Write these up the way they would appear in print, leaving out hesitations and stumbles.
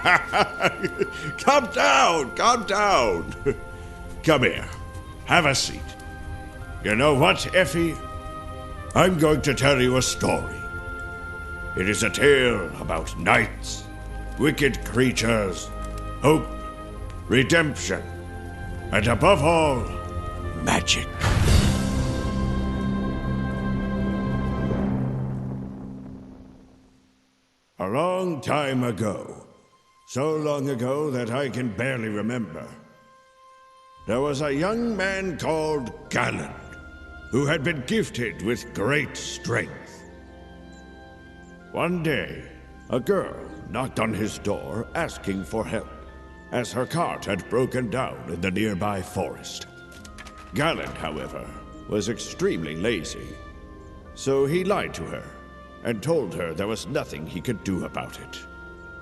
Calm down, calm down. Come here, have a seat. You know what, Effie? I'm going to tell you a story. It is a tale about knights, wicked creatures, hope, redemption, and above all, magic. A long time ago, so long ago that I can barely remember, there was a young man called Galland, who had been gifted with great strength. One day, a girl knocked on his door asking for help, as her cart had broken down in the nearby forest. Galland, however, was extremely lazy, so he lied to her and told her there was nothing he could do about it.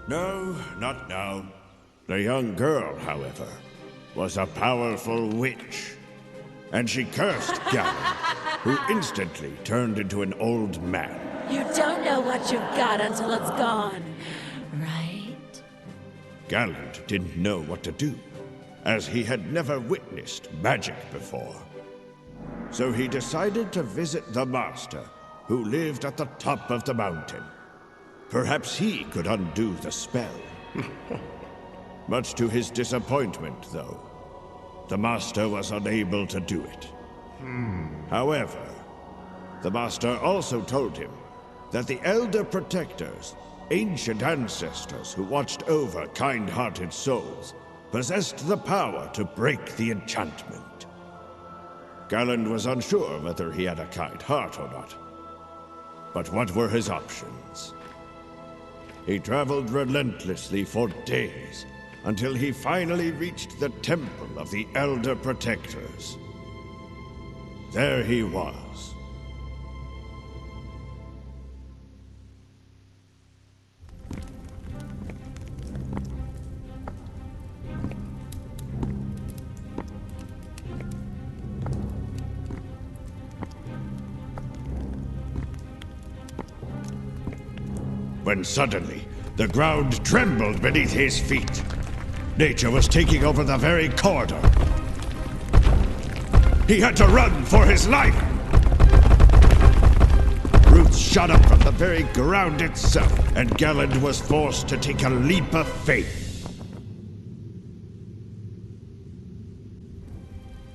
No, not now. The young girl, however, was a powerful witch, and she cursed Galland, who instantly turned into an old man. You don't know what you've got until it's gone, right? Galland didn't know what to do, as he had never witnessed magic before. So he decided to visit the Master, who lived at the top of the mountain. Perhaps he could undo the spell. Much to his disappointment, though, the Master was unable to do it. However, the Master also told him that the Elder Protectors, ancient ancestors who watched over kind-hearted souls, possessed the power to break the enchantment. Galland was unsure whether he had a kind heart or not. But what were his options? He traveled relentlessly for days, until he finally reached the Temple of the Elder Protectors. There he was. When suddenly, the ground trembled beneath his feet. Nature was taking over the very corridor. He had to run for his life! Roots shot up from the very ground itself, and Galland was forced to take a leap of faith.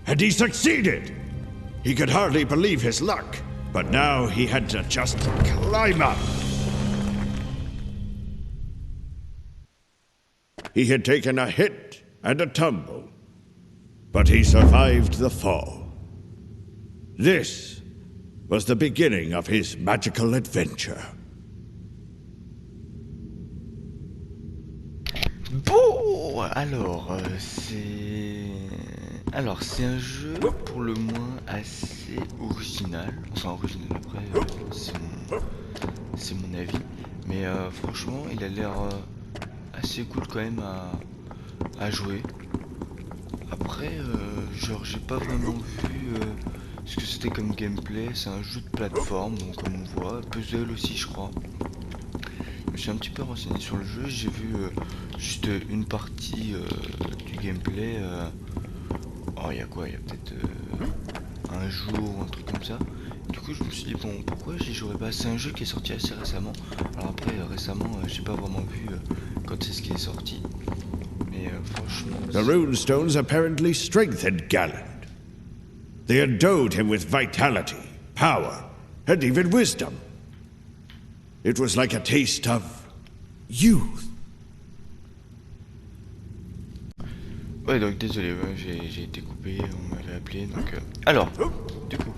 And he succeeded! He could hardly believe his luck, but now he had to just climb up. He had taken a hit and a tumble, but he survived the fall. This was the beginning of his magical adventure. Bon, alors c'est un jeu pour le moins assez original. Enfin original après, c'est mon avis. Mais franchement, il a l'air assez cool quand même à jouer. Après, genre j'ai pas vraiment vu ce que c'était comme gameplay. C'est un jeu de plateforme, donc comme on voit, puzzle aussi je crois. Je me suis un petit peu renseigné sur le jeu, j'ai vu juste une partie du gameplay. Oh il y a quoi, il y a peut-être un jour ou un truc comme ça. Du coup je me suis dit bon pourquoi j'y jouerais pas. C'est un jeu qui est sorti assez récemment. Alors après récemment j'ai pas vraiment vu quand c'est ce qui est sorti. Mais franchement... The runestones apparently strengthened Galland. They endowed him with vitality, power, and even wisdom. It was like a taste of youth. Ouais donc désolé, ouais, j'ai été coupé, on m'avait appelé donc... Alors, du coup...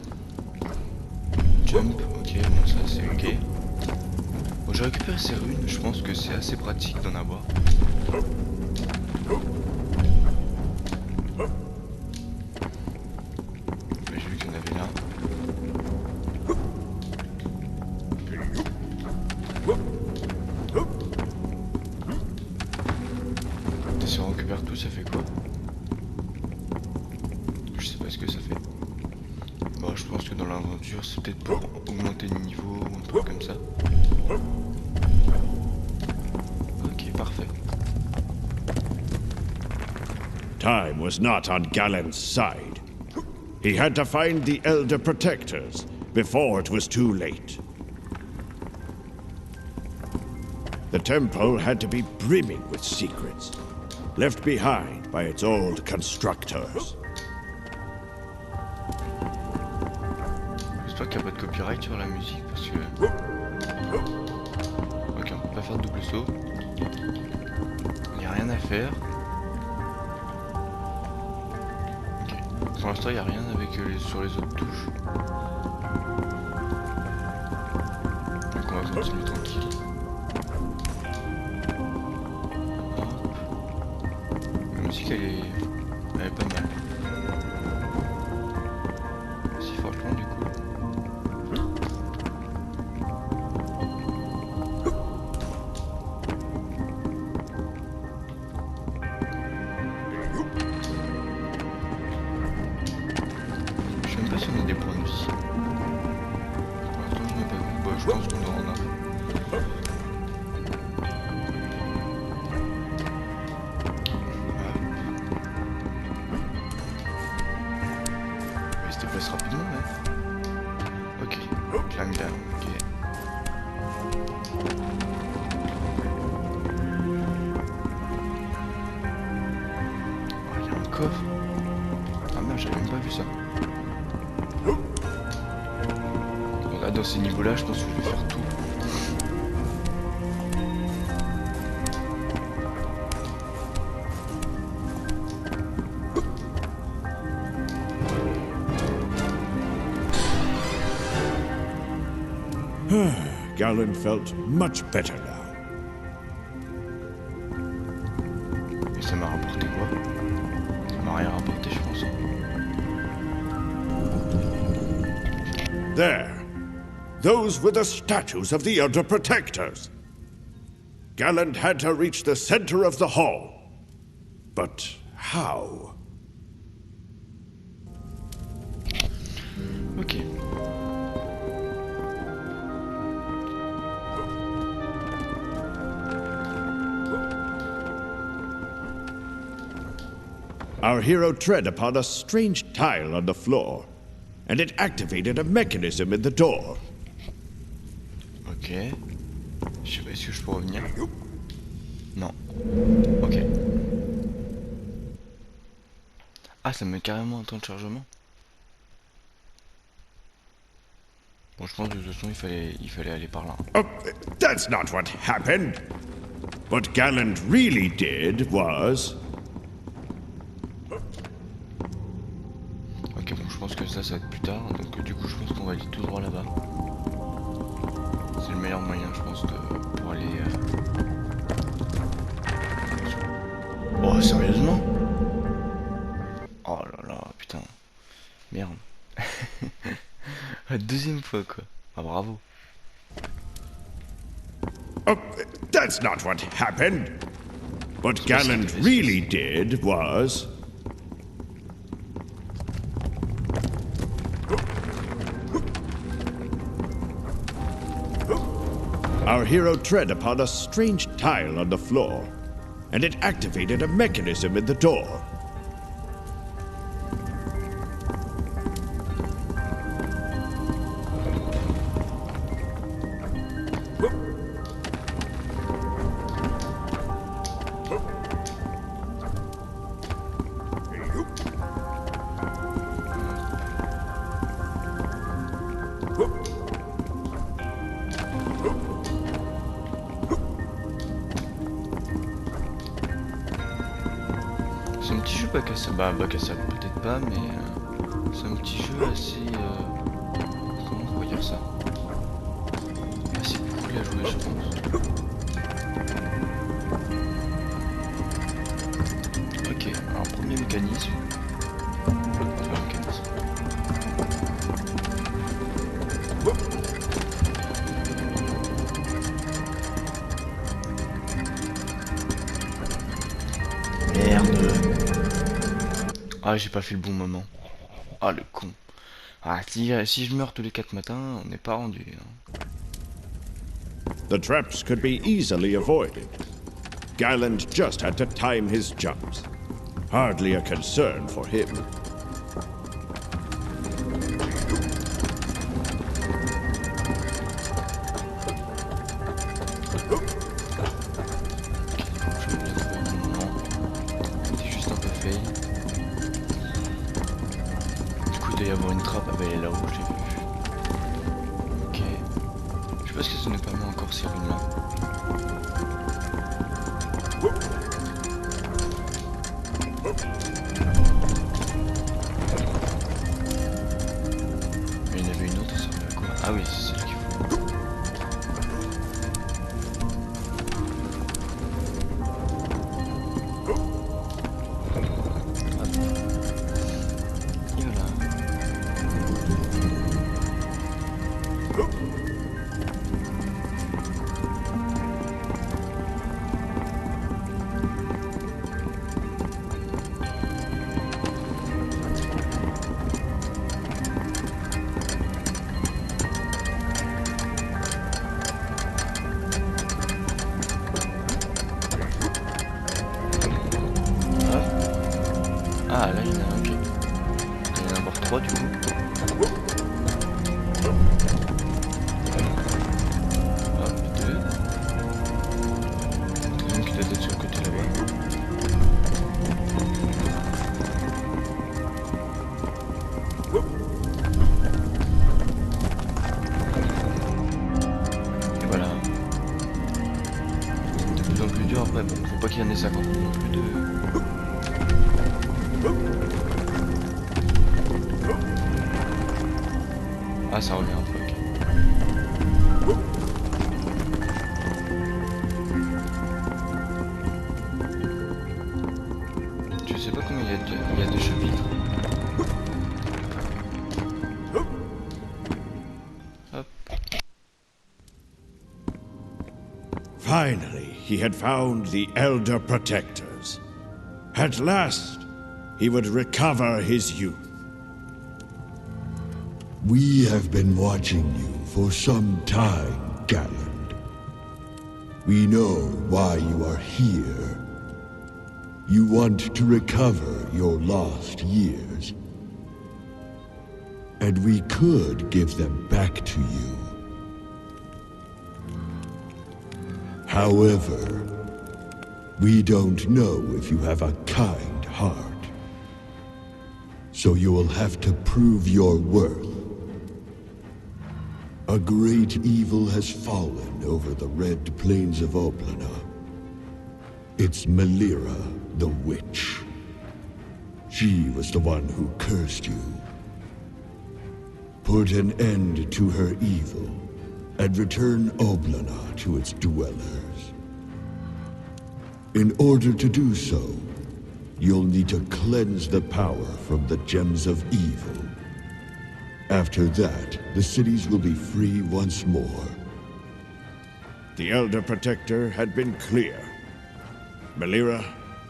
Jump, ok, bon ça c'est ok. Bon je récupère ces runes, je pense que c'est assez pratique d'en avoir. J'ai vu qu'il y en avait là. Si on récupère tout, ça fait quoi? Je sais pas ce que ça fait. Bon, je pense que dans l'aventure, c'est peut-être pour augmenter le niveau ou un truc comme ça. Ok, parfait. Time was not on Galen's side. He had to find the Elder Protectors before it was too late. The temple had to be brimming with secrets, left behind by its old constructors. J'espère qu'il n'y a pas de copyright sur la musique parce que... Ok, on peut pas faire de double saut. Il n'y a rien à faire. Ok. Pour l'instant, il n'y a rien avec sur les autres touches. Donc on va continuer tranquille. Hop. La musique elle est pas mal. Si franchement du coup. Je sais même pas si on a des points de vie. Pour l'instant je n'ai pas vu. Bah, je pense qu'on doit en avoir. Il se déplace rapidement là. Ok, climb down, ok. Oh, il y a un coffre. Ah merde, j'avais même pas vu ça. Donc là, dans ces niveaux là, je pense que je vais faire tout. Galen felt much better now. Et ça m'a rapporté quoi? Ça m'a rien rapporté, je pense. There. Those were the statues of the Elder Protectors. Galen had to reach the center of the hall. But how? Ok. Our hero tread upon a strange tile on the floor, and it activated a mechanism in the door. Ok. Je sais pas, est-ce que je peux revenir? Non. Ok. Ah, ça me met carrément un temps de chargement. Bon, je pense que de toute façon, il fallait aller par là. Oh, that's not what happened. What Galen really did was... Ok, bon, je pense que ça va être plus tard. Donc, du coup, je pense qu'on va aller tout droit là-bas. C'est le meilleur moyen, je pense, pour aller... Oh, sérieusement? Oh là là, putain. Merde. La deuxième fois, quoi. Ah, bravo. Oh, that's not what happened. What Galen really did was... Our hero tread upon a strange tile on the floor, and it activated a mechanism in the door. C'est un petit jeu bac à sable, peut-être pas, mais c'est un petit jeu assez... comment on pourrait dire ça? Assez cool à jouer, je pense. Ok, alors premier mécanisme. Enfin, mécanisme. Ah, j'ai pas fait le bon moment. Ah, le con. Ah, si je meurs tous les 4 matins, on n'est pas rendu. Hein. The traps could be easily avoided. Galen just had to time his jumps. hardly a concern for him. C'est juste un peu fail. Du coup, il doit y avoir une trappe. Ah bah elle est là-haut, je l'ai vu. Ok. Je sais pas ce que ça nous permet encore ces runes là. Mais il y en avait une autre, ça servait à quoi? Ah oui, c'est celle qu'il faut. Et voilà. Ah là il y en a un, ok. Il y en a encore 3 du coup. Hop, 2. Une qui doit être sur le côté là-bas. Et voilà. De plus en plus dur après, bon, faut pas qu'il y en ait 50 non plus de... Ah ça revient un peu, ok. Je sais pas combien il y a de chapitres. Hop. Finally, he had found the Elder Protectors. At last, he would recover his youth. We have been watching you for some time, Galland. We know why you are here. You want to recover your lost years. And we could give them back to you. However, we don't know if you have a kind heart. So you will have to prove your worth. A great evil has fallen over the red plains of Oblana. It's Melira, the witch. She was the one who cursed you. Put an end to her evil, and return Oblana to its dwellers. In order to do so, you'll need to cleanse the power from the gems of evil. After that, the cities will be free once more. The Elder Protector had been clear. Melira,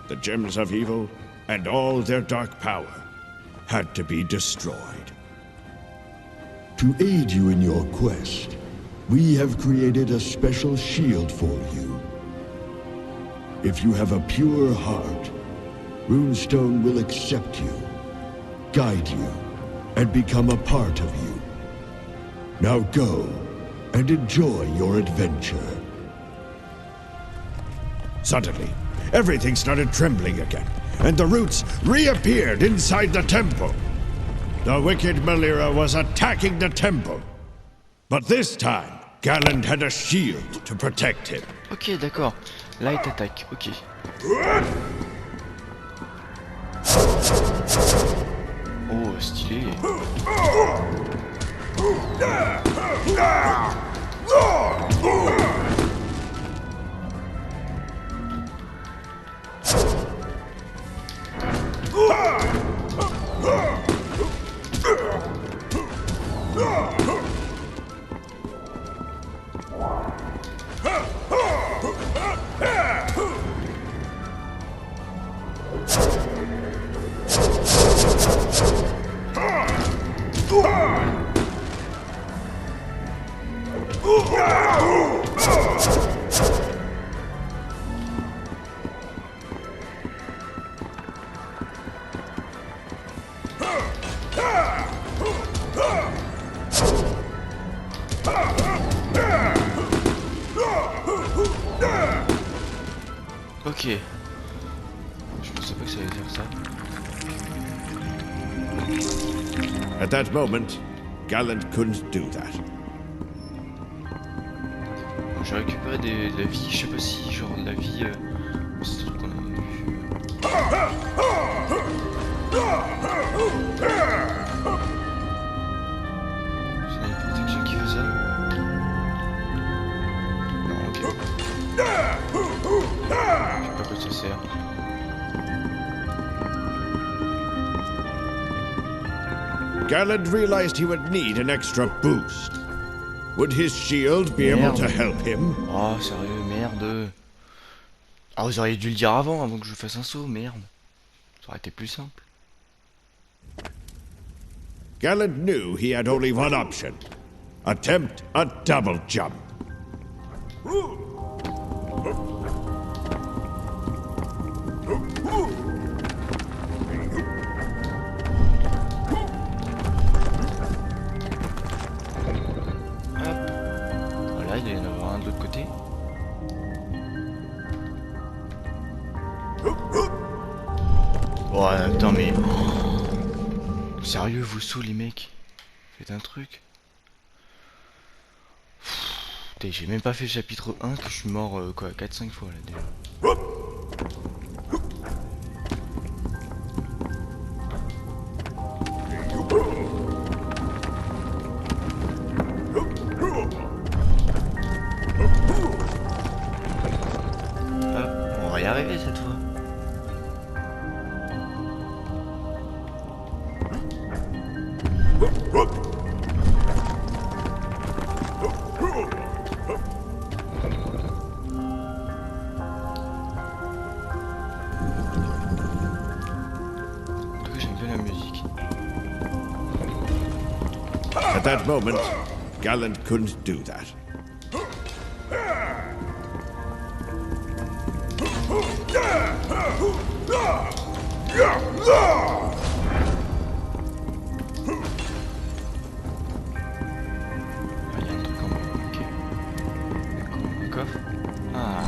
the gems of evil, and all their dark power had to be destroyed. To aid you in your quest, we have created a special shield for you. If you have a pure heart, Runestone will accept you, guide you, and become a part of you. Now go, and enjoy your adventure. Suddenly, everything started trembling again, and the roots reappeared inside the temple. The wicked Melira was attacking the temple. But this time, Galland had a shield to protect him. Ok, d'accord. Là, il t'attaque. Ok. Oh, stylé. Ok. Je pensais pas que ça allait faire ça. At that moment, Gallant couldn't do that. Bon, j'ai récupéré de la vie, je sais pas si genre de la vie... c'est le truc qu'on avait vu. C'est une protection qui fait ça? Non, ok. Je sais pas quoi ça sert. Gallant realized he would need an extra boost. Would his shield be able to help him? Oh, sérieux, merde. Ah, vous auriez dû le dire avant que je fasse un saut, merde. Ça aurait été plus simple. Gallant knew he had only one option. Attempt a double jump. Voilà, il doit y en avoir un de l'autre côté. Oh, attends, mais... Oh. Sérieux, vous sous les mecs? Faites un truc. Putain, j'ai même pas fait le chapitre 1 que je suis mort, quoi, 4-5 fois, là, déjà. Hop, on va y arriver cette fois. At that moment, Gallant couldn't do that. Ah, il y a un truc en bas, ok. D'accord, un coffre. Ah.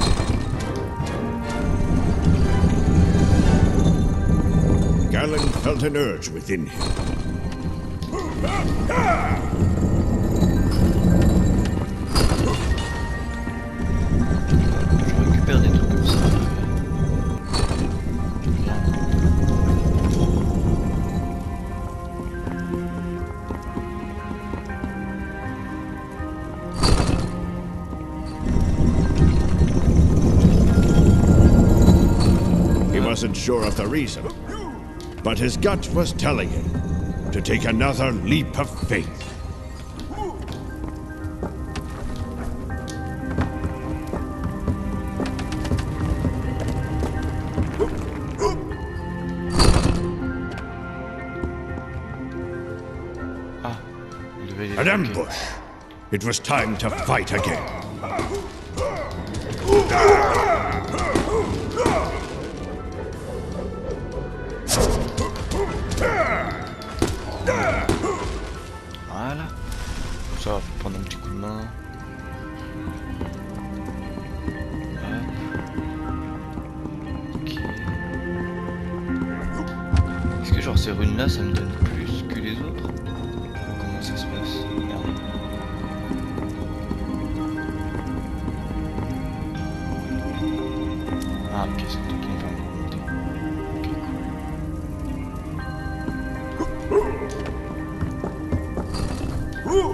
Gallant felt an urge within him. Je récupère des trucs comme ça. He wasn't sure of the reason, but his gut was telling him to take another leap of faith. Ah, il devait les An bloquer. ambush. It was time to fight again. Voilà. Ça va prendre un petit coup de main. Hop. Ok. Est-ce que genre ces runes là ça me donne plus que les autres? Comment ça se passe? Merde. Ah ok, c'est le truc qui me permet de monter. Ok,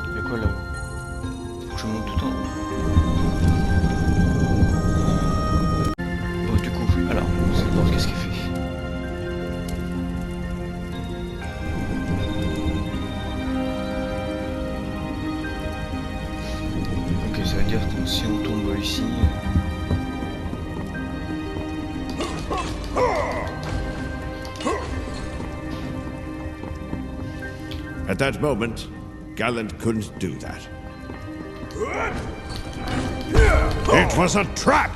Il y a quoi là-haut? Faut que je monte tout en haut. that moment, Gallant couldn't do that. It was a trap!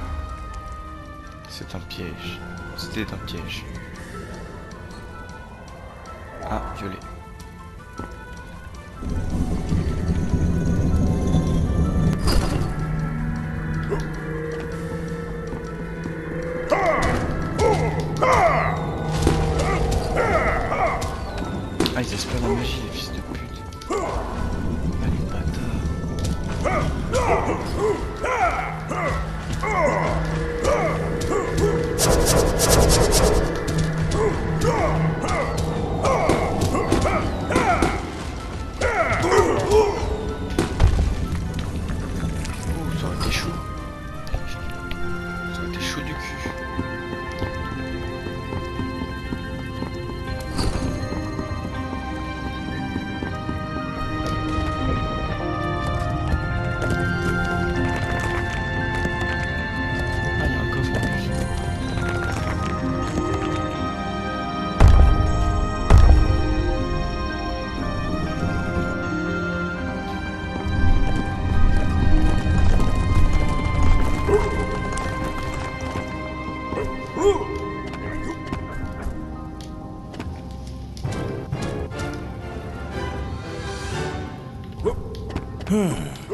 C'est un piège. C'était un piège. Ah, violet. Ah, ils espèrent la magie, les fils de pute. Ah, les bâtards. Oh, ça aurait été chaud. Ça aurait été chaud du cul.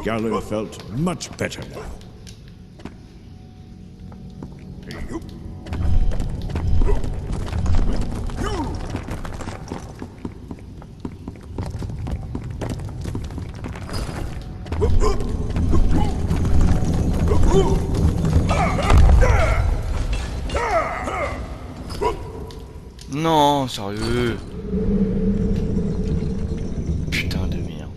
Gallant felt much better now. Non, sérieux. Putain de merde.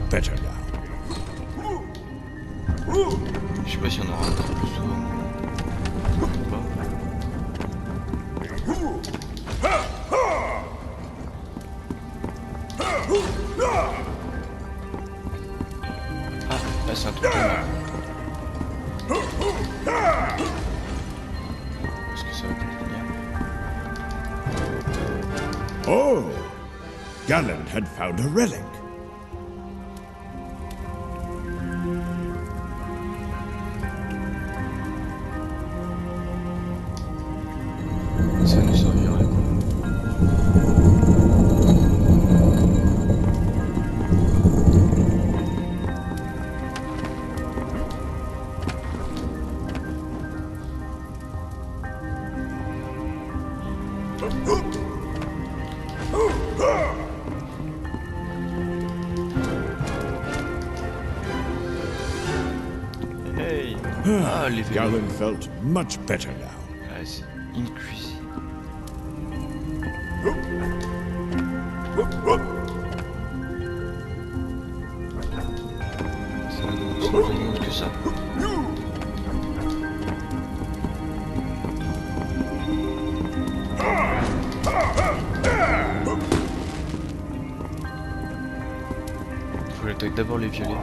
better now. Je sais pas si on aura encore plus souvent. Ah, là c'est un truc là. Est-ce que ça va tenir? Oh! Gallant had found a relic. Ça nous servirait quoi? Hey! Ah, les vélos. Gallant felt much better now. Ah, c'est une cuisine. Ça nous demande que ça. Faut que j'attaque d'abord les violets.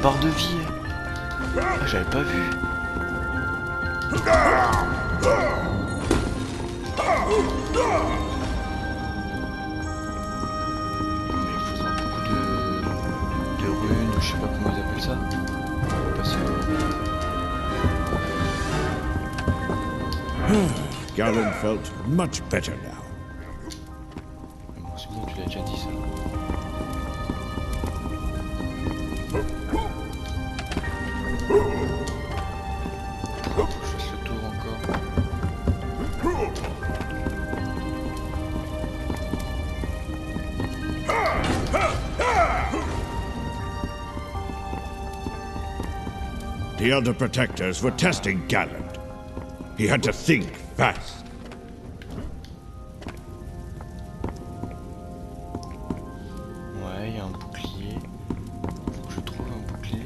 barre de vie. Ah, j'avais pas vu. Mais il faudra beaucoup de runes, ou je sais pas comment ils appellent ça. Pas ça. Galen felt much better now. Mais bon, c'est bon, tu l'as déjà dit ça. Je fasse le tour encore. The other protectors were testing Galen. He had to think fast. Ouais, il y a un bouclier. Faut que je trouve un bouclier.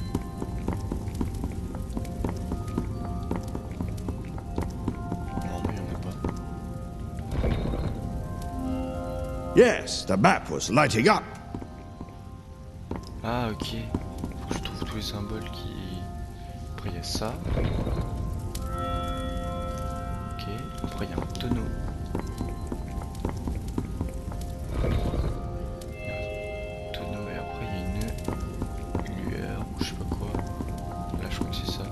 Non, mais il y en a pas. Yes, the map was lighting up. Ah, ok. Faut que je trouve tous les symboles qui... Après, il y a ça. Ok. Après, il y a un tonneau. Et après il y a une lueur ou je sais pas quoi. Là je crois que c'est ça.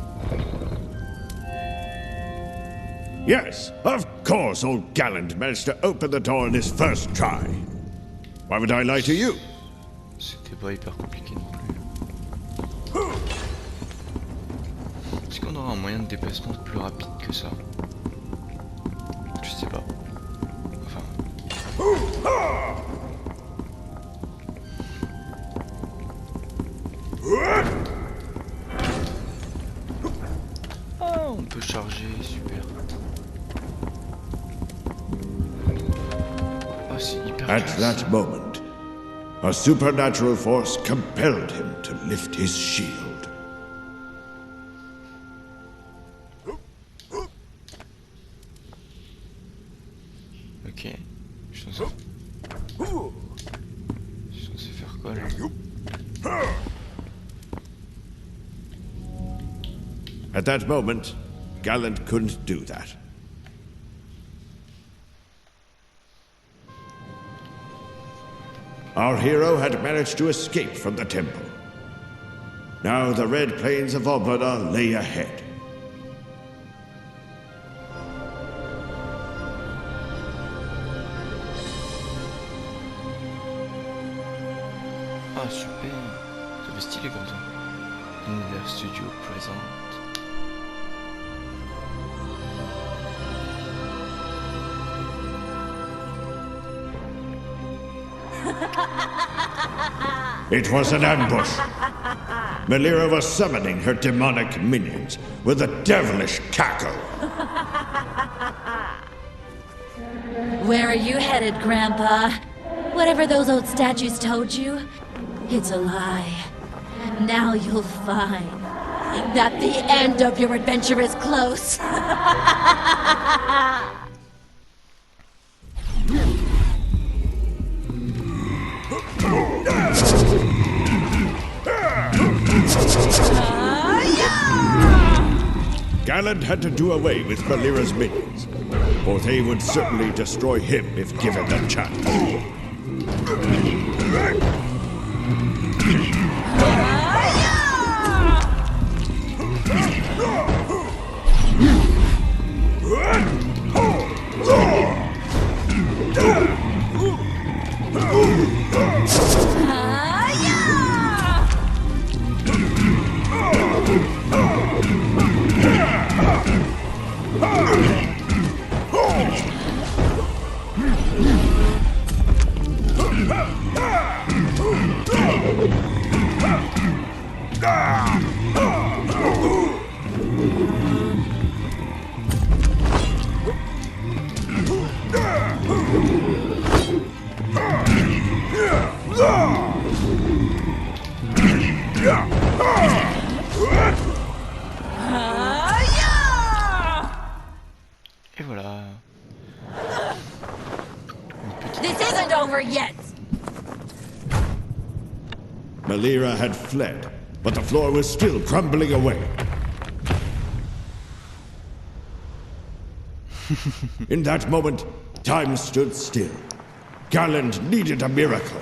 Yes, of course old Gallant managed to open the door in his first try. Why would I lie to you? C'était pas hyper compliqué non plus. Est-ce qu'on aura un moyen de déplacement plus rapide que ça? Je sais pas. Enfin... Oh, on peut charger, super. Oh, c'est hyper At classe. that moment, a supernatural force compelled him to lift his shield. Ok. Je suis censé faire quoi là? At that moment, Gallant couldn't do that. Our hero had managed to escape from the temple. Now the red plains of Oblada lay ahead. Ah super, ça fait stylé comme ça. Univers Studio présente. It was an ambush. Melira was summoning her demonic minions with a devilish cackle. Where are you headed, Grandpa? Whatever those old statues told you, it's a lie. Now you'll find that the end of your adventure is close. Gallant had to do away with Melira's minions, for they would certainly destroy him if given the chance. Et voilà. This isn't over yet. Melira had fled, but the floor was still crumbling away. In that moment, time stood still. Galland needed a miracle.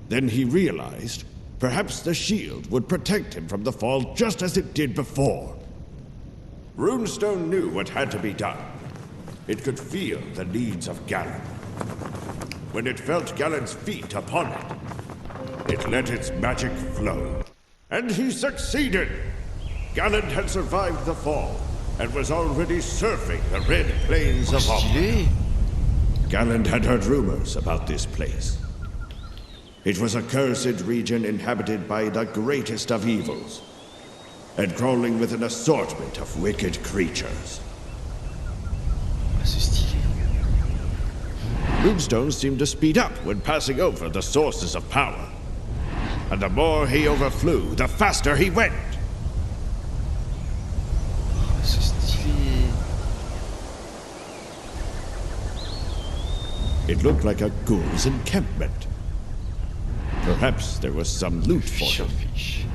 Then he realized perhaps the shield would protect him from the fall just as it did before. Runestone knew what had to be done. It could feel the needs of Galland. When it felt Galland's feet upon it, it let its magic flow. And he succeeded! Galland had survived the fall and was already surfing the red plains of Omnia. Galland had heard rumors about this place. It was a cursed region inhabited by the greatest of evils, and crawling with an assortment of wicked creatures. C'est stylé. Runestone seemed to speed up when passing over the sources of power. And the more he overflew, the faster he went. C'est stylé. It looked like a ghoul's encampment. Perhaps there was some loot for Fiche him. en fiche.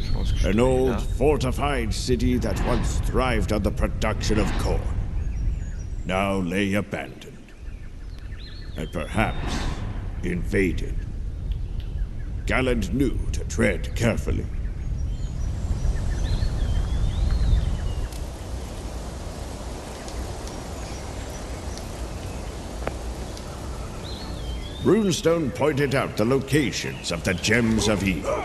Je pense que je An dois aller old, là. fortified city that once thrived on the production of corn, now lay abandoned, and perhaps invaded. Galland knew to tread carefully. Runestone pointed out the locations of the Gems of Evil.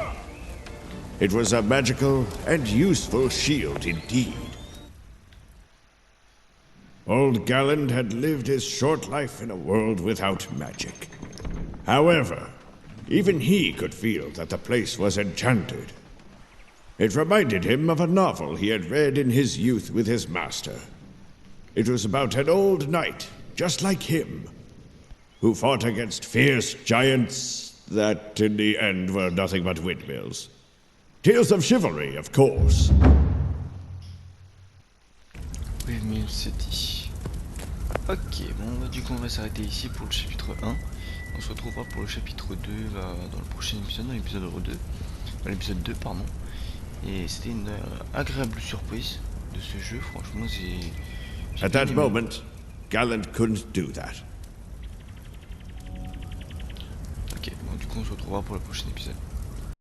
It was a magical and useful shield indeed. Old Galland had lived his short life in a world without magic. However, even he could feel that the place was enchanted. It reminded him of a novel he had read in his youth with his master. It was about an old knight, just like him, who fought against fierce giants that, in the end, were nothing but windmills. Tales of chivalry, of course. Windmill City. Ok, bon, du coup on va s'arrêter ici pour le chapitre 1. On se retrouvera pour le chapitre 2 dans le prochain épisode, dans l'épisode 2. L'épisode 2, pardon. Et c'était une agréable surprise de ce jeu, franchement j'ai At bien that aimé. moment, Galland couldn't do that. Ok, bon, du coup on se retrouvera pour le prochain épisode.